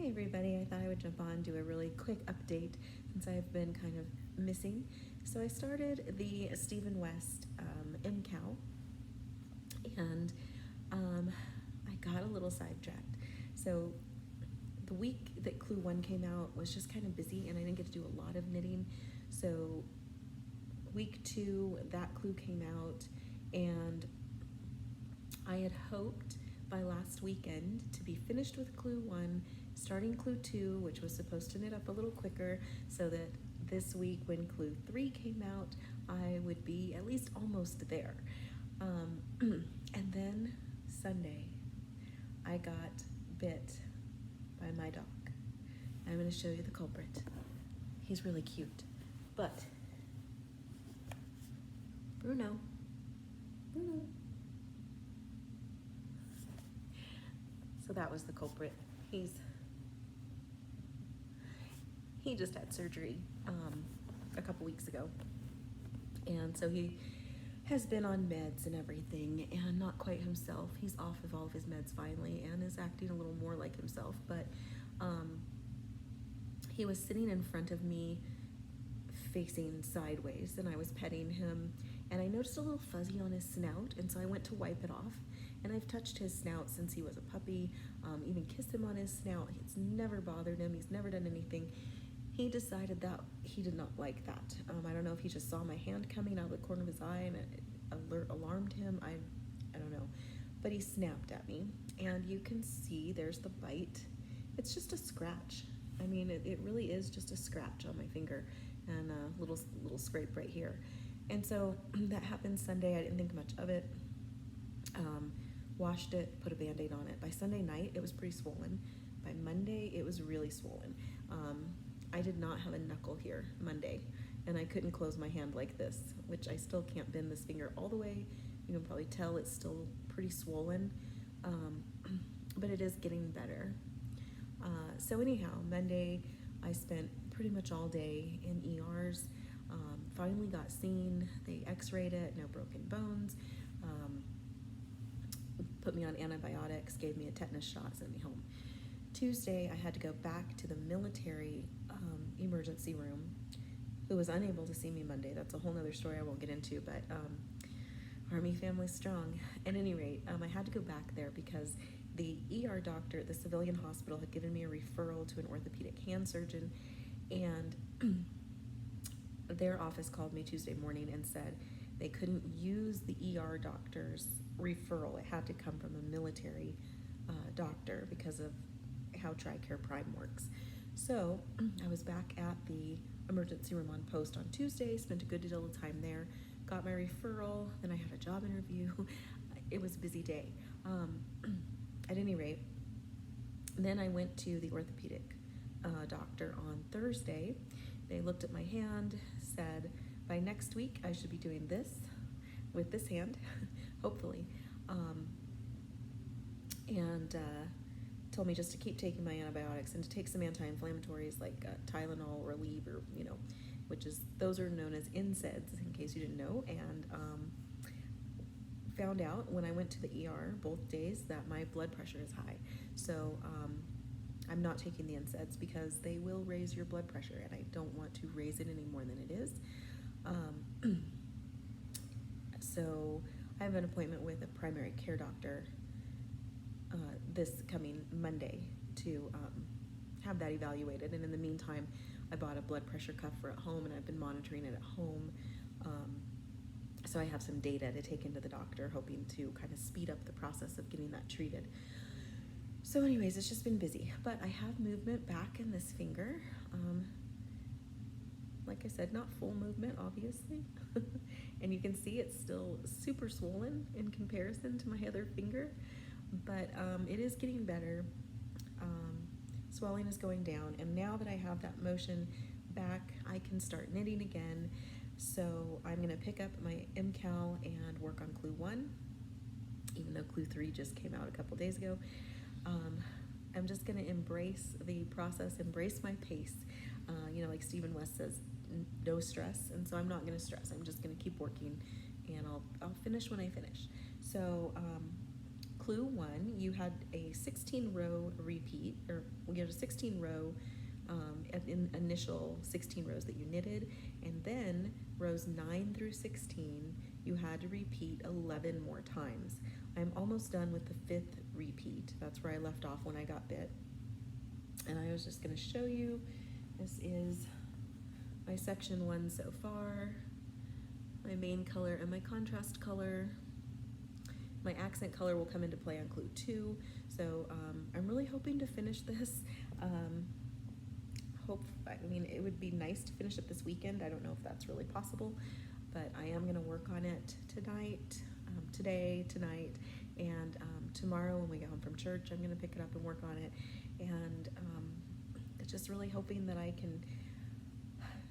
Hi everybody, I thought I would jump on and do a really quick update since I've been kind of missing. So I started the Stephen West MKAL and I got a little sidetracked. So the week that Clue 1 came out was just kind of busy and I didn't get to do a lot of knitting. So week 2, that Clue came out and I had hoped by last weekend to be finished with Clue 1, starting Clue 2, which was supposed to knit up a little quicker, so that this week when Clue 3 came out, I would be at least almost there. And then Sunday, I got bit by my dog. I'm going to show you the culprit. He's really cute, but Bruno. So that was the culprit. He just had surgery a couple weeks ago, and so he has been on meds and everything and not quite himself. He's off of all of his meds finally and is acting a little more like himself, but he was sitting in front of me facing sideways and I was petting him and I noticed a little fuzzy on his snout, and so I went to wipe it off. And I've touched his snout since he was a puppy, even kissed him on his snout. It's never bothered him. He's never done anything. He decided that he did not like that. I don't know if he just saw my hand coming out of the corner of his eye and it alarmed him. I don't know. But he snapped at me. And you can see there's the bite. It's just a scratch. I mean, it really is just a scratch on my finger and a little scrape right here. And so that happened Sunday. I didn't think much of it. Washed it, put a Band-Aid on it. By Sunday night, it was pretty swollen. By Monday, it was really swollen. I did not have a knuckle here Monday, and I couldn't close my hand like this, which I still can't bend this finger all the way. You can probably tell it's still pretty swollen, but it is getting better. So anyhow, Monday, I spent pretty much all day in ERs. Finally got seen. They x-rayed it, no broken bones. Put me on antibiotics, gave me a tetanus shot, sent me home. Tuesday, I had to go back to the military emergency room, who was unable to see me Monday. That's a whole nother story I won't get into, but Army family strong. At any rate, I had to go back there because the ER doctor at the civilian hospital had given me a referral to an orthopedic hand surgeon, and their office called me Tuesday morning and said they couldn't use the ER doctor's referral. It had to come from a military doctor because of how TRICARE Prime works. So I was back at the emergency room on post on Tuesday, spent a good deal of time there, got my referral, then I had a job interview. It was a busy day. At any rate, then I went to the orthopedic doctor on Thursday. They looked at my hand, said by next week I should be doing this with this hand, hopefully, and told me just to keep taking my antibiotics and to take some anti-inflammatories like Tylenol or Aleve, or those are known as NSAIDs in case you didn't know, and found out when I went to the ER both days that my blood pressure is high. So I'm not taking the NSAIDs because they will raise your blood pressure, and I don't want to raise it any more than it is. So I have an appointment with a primary care doctor this coming Monday to have that evaluated. And in the meantime, I bought a blood pressure cuff for at home, and I've been monitoring it at home. So I have some data to take into the doctor, hoping to kind of speed up the process of getting that treated. So anyways, it's just been busy, but I have movement back in this finger. Like I said, not full movement, obviously. And you can see it's still super swollen in comparison to my other finger, but it is getting better. Swelling is going down, and now that I have that motion back, I can start knitting again. So I'm gonna pick up my MKAL and work on Clue 1, even though Clue 3 just came out a couple days ago. I'm just gonna embrace the process, embrace my pace. Like Stephen West says, no stress, and so I'm not gonna stress. I'm just gonna keep working, and I'll finish when I finish. So clue 1, you had a 16 row repeat, or you had a 16 row initial 16 rows that you knitted, and then rows 9 through 16 you had to repeat 11 more times. I'm almost done with the 5th repeat. That's where I left off when I got bit. And I was just going to show you, this is my section 1 so far, my main color and my contrast color. My accent color will come into play on clue 2, so I'm really hoping to finish this. I mean, it would be nice to finish it this weekend. I don't know if that's really possible, but I am going to work on it tonight, tonight, and tomorrow when we get home from church, I'm going to pick it up and work on it. And just really hoping that I can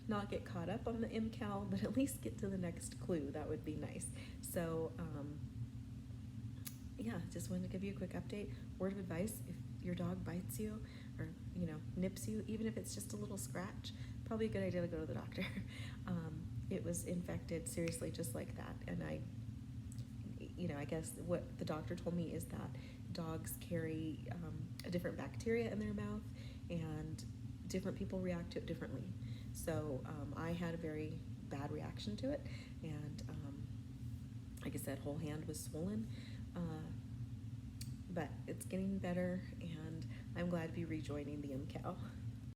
not get caught up on the MKAL, but at least get to the next clue. That would be nice. So yeah, just wanted to give you a quick update. Word of advice: if your dog bites you or nips you, even if it's just a little scratch, probably a good idea to go to the doctor. It was infected seriously, just like that. And I guess what the doctor told me is that dogs carry a different bacteria in their mouth, and different people react to it differently. So I had a very bad reaction to it, and like I said, whole hand was swollen. But it's getting better, and I'm glad to be rejoining the MKAL.